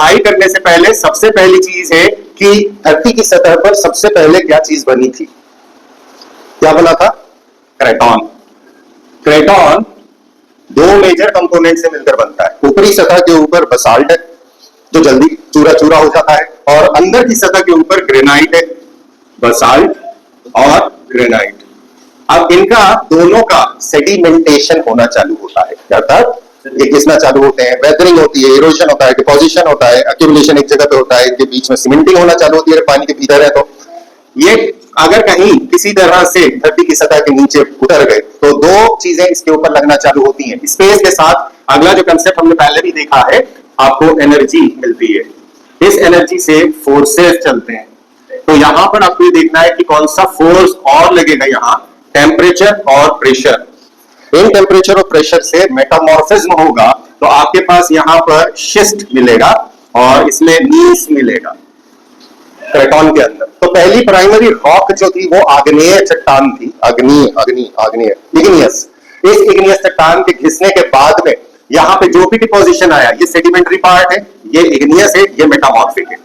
पढ़ाई करने से पहले सबसे पहली चीज है कि धरती की सतह पर सबसे पहले क्या चीज बनी थी? क्या बना था? क्रेटॉन। क्रेटॉन दो मेजर कंपोनेंट से मिलकर बनता है। ऊपरी सतह के ऊपर बसाल्ट है जो जल्दी चूरा चूरा हो जाता है, और अंदर की सतह के ऊपर ग्रेनाइट है। बसाल्ट और ग्रेनाइट, अब इनका दोनों का सेडिमेंटेशन होना चालू होता है। अर्थात ये किसना चालू होते हैं? वेदरिंग होती है, इरोजन होता है, डिपोजिशन होता है, एक्यूमुलेशन एक जगह पे होता है, इनके बीच में सीमेंटिंग होना चालू होती है पानी के भीतर है। तो ये अगर कहीं किसी तरह से धरती की सतह के नीचे उतर गए तो दो चीजें इसके ऊपर लगना चालू होती हैं स्पेस के साथ। अगला जो कंसेप्ट हमने पहले भी देखा है, आपको एनर्जी मिलती है, इस एनर्जी से फोर्सेस चलते हैं। तो यहां पर आपको ये देखना है कि कौन सा फोर्स और लगेगा यहाँ, टेम्परेचर और प्रेशर। इन टेम्परेचर और प्रेशर से मेटामॉर्फिज्म होगा, तो आपके पास यहां पर शिस्ट मिलेगा और इसमें नीस मिलेगा क्रेटॉन के अंदर। तो पहली प्राइमरी रॉक जो थी वो आग्नेय चट्टान थी, इग्नियस। इस इग्नियस चट्टान के घिसने के बाद में यहां पे जो भी डिपोजिशन आया, ये सेडिमेंट्री पार्ट है, ये इग्नियस है, ये मेटामॉर्फिक है।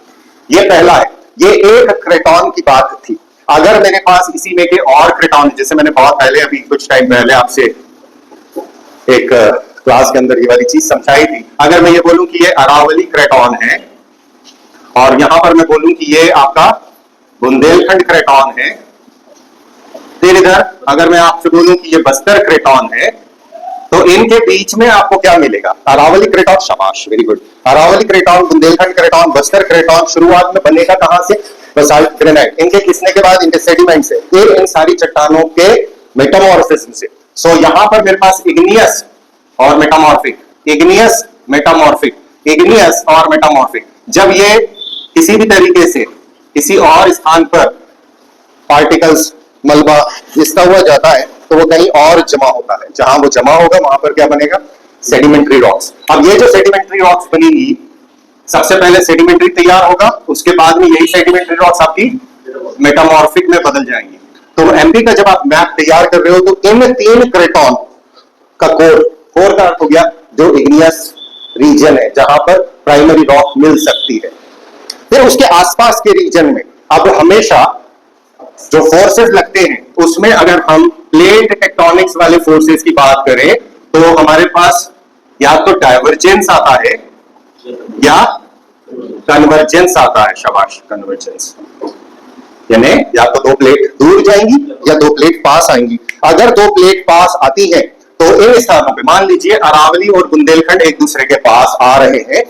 ये पहला है, ये एक क्रेटॉन की बात थी। अगर मेरे पास इसी में के और क्रेटॉन, जैसे मैंने बहुत पहले अभी कुछ टाइम पहले आपसे एक क्लास के अंदर ये वाली चीज समझाई थी, अगर मैं ये बोलूं कि ये अरावली क्रेटॉन है और यहां पर मैं बोलूं कि ये आपका बुंदेलखंड क्रेटॉन है, फिर इधर अगर मैं आपसे बोलूं कि ये बस्तर क्रेटॉन है, तो इनके बीच में आपको क्या मिलेगा? अरावली क्रेटॉन। शाबाश, very good. Aravalli craton, Bundelkhand craton, Bastar craton शुरुआत में बनेगा कहां से? Basalt granite. इनके घिसने के बाद इनके सेडिमेंट से, फिर इन सारी चट्टानों के मेटामॉर्फिज्म से। सो यहां पर मेरे पास इग्नियस और मेटामॉर्फिक, इग्नियस मेटामॉर्फिक, इग्नियस और मेटामॉर्फिक। जब ये किसी भी तरीके से किसी और स्थान पर पार्टिकल्स, मलबा घिसता हुआ जाता है तो वो कहीं और जमा होता है, जहां वो जमा होगा वहां पर क्या बनेगा? Sedimentary rocks. अब ये जो सेडिमेंट्री रॉक्स बनेगी, सबसे पहले सेडिमेंट्री तैयार होगा, उसके बाद में यही सेडिमेंट्री रॉक्स आपकी मेटामॉर्फिक में बदल जाएंगी। तो एमपी का जब आप मैप तैयार कर रहे हो तो इन तीन क्रेटॉन का कोर का अर्थ हो गया जो इग्नियस रीजन है, जहां पर प्राइमरी रॉक मिल सकती है। फिर उसके आसपास के रीजन में अब हमेशा जो फोर्सेस लगते हैं, उसमें अगर हम प्लेट टेक्टोनिक्स वाले फोर्सेस की बात करें तो हमारे पास या तो डाइवर्जेंस आता है या कन्वर्जेंस आता है। शाबाश, कन्वर्जेंस, यानी या तो दो प्लेट दूर जाएंगी या दो प्लेट पास आएंगी। अगर दो प्लेट पास आती है तो इन स्थानों पे, मान लीजिए अरावली और बुंदेलखंड एक दूसरे के पास आ रहे हैं,